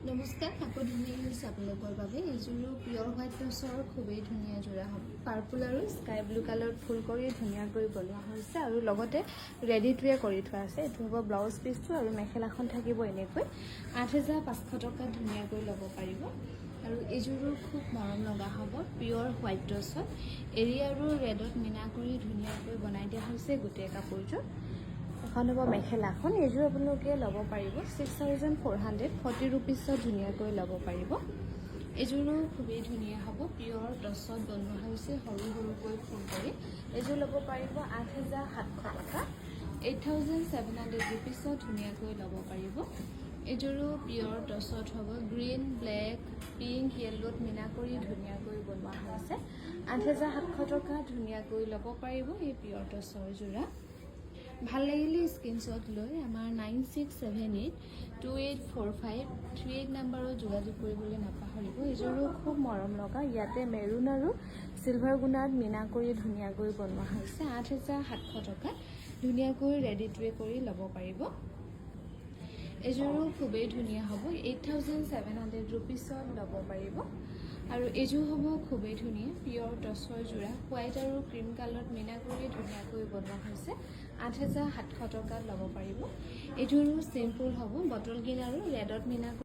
নমস্কাৰ, কাপোৰ ধুনীয়া হৈছে আপোনালোকৰ বাবে। এইযোৰো পিয়ৰ হোৱাইট ড্ৰেছৰ খুবেই ধুনীয়া যোৰা হ'ব। পাৰ্পল আৰু স্কাই ব্লু কালাৰত ফুল কৰি ধুনীয়াকৈ বনোৱা হৈছে আৰু লগতে ৰেডি টু ৱেৰ কৰি থোৱা আছে। এইটো হ'ব ব্লাউজ পিচটো আৰু মেখেলাখন থাকিব এনেকৈ ৮৫০০ টকাত ধুনীয়াকৈ ল'ব পাৰিব। আৰু এইযোৰো খুব মৰম লগা হ'ব পিয়ৰ হোৱাইট ড্ৰেছত। এৰি আৰু ৰেডত মিনা কৰি ধুনীয়াকৈ বনাই দিয়া হৈছে গোটেই কাপোৰযোৰ। এখন হ'ব মেখেলাখন। এইযোৰ আপোনালোকে ল'ব পাৰিব ৬,৪০০ 40 ৰুপিছত ধুনীয়াকৈ ল'ব পাৰিব। এইযোৰো খুবেই ধুনীয়া হ'ব, পিয়ৰ টচত বনোৱা হৈছে সৰু সৰুকৈ ফুল কৰি। এইযোৰ ল'ব পাৰিব ৮৭০০ টকা ৮,৭০০ ৰুপিছত ধুনীয়াকৈ ল'ব পাৰিব। এইযোৰো পিয়ৰ টচত হ'ব, গ্ৰীণ, ব্লেক, পিংক, য়েল্লোত মিনা কৰি ধুনীয়াকৈ বনোৱা হৈছে। ৮৭০০ টকা ধুনীয়াকৈ ল'ব পাৰিব এই পিয়ৰ টচৰ যোৰা। ভাল লাগিলে স্ক্ৰীনশ্বট লৈ আমাৰ 9678284538 নম্বৰত যোগাযোগ কৰিবলৈ নাপাহৰিব। এইযোৰো খুব মৰম লগা। ইয়াতে মেৰুন আৰু চিলভাৰ গুণাত মিনা কৰি ধুনীয়াকৈ বনোৱা হৈছে। ৮৭০০ টকাত ধুনীয়াকৈ ৰেডি টু ৱেৰ কৰি ল'ব পাৰিব। এইযোৰো খুবেই ধুনীয়া হ'ব, ৮,৭০০ ৰুপিছত ল'ব পাৰিব। আৰু এইযোৰ হ'ব খুবেই ধুনীয়া পিয়ৰ টচৰ যোৰা, হোৱাইট আৰু ক্ৰীম কালাৰত মিনা কৰি ধুনীয়াকৈ বনোৱা হৈছে। ৮৭০০ টকাত ল'ব পাৰিব। এইযোৰো চিম্পুল হ'ব, বটল গ্ৰীণ আৰু ৰেডত মিনা